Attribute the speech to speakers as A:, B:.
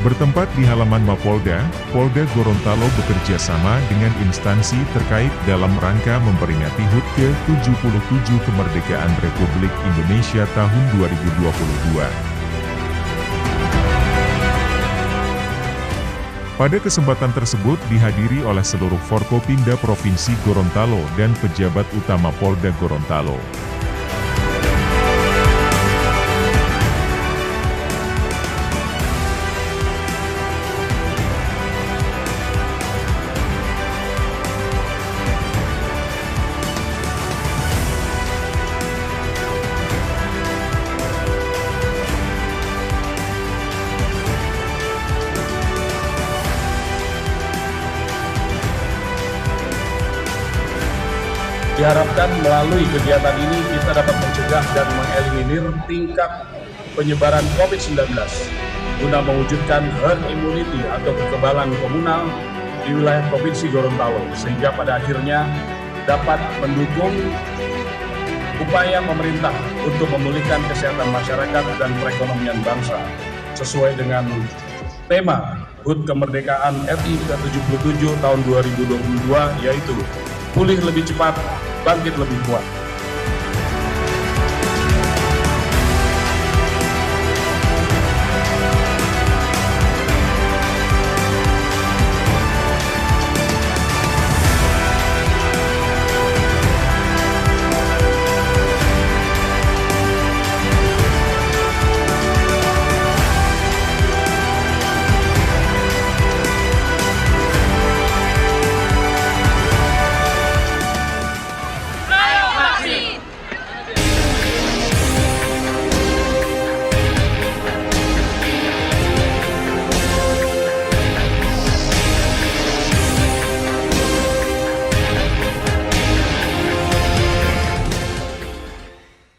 A: Bertempat di halaman Mapolda, Polda Gorontalo bekerja sama dengan instansi terkait dalam rangka memperingati HUT ke-77 Kemerdekaan Republik Indonesia tahun 2022. Pada kesempatan tersebut dihadiri oleh seluruh Forkopimda Provinsi Gorontalo dan pejabat utama Polda Gorontalo.
B: Diharapkan melalui kegiatan ini kita dapat mencegah dan mengeliminir tingkat penyebaran COVID-19 guna mewujudkan herd immunity atau kekebalan komunal di wilayah Provinsi Gorontalo, sehingga pada akhirnya dapat mendukung upaya pemerintah untuk memulihkan kesehatan masyarakat dan perekonomian bangsa sesuai dengan tema HUT Kemerdekaan RI ke-77 tahun 2022, yaitu pulih lebih cepat, bangkit lebih kuat.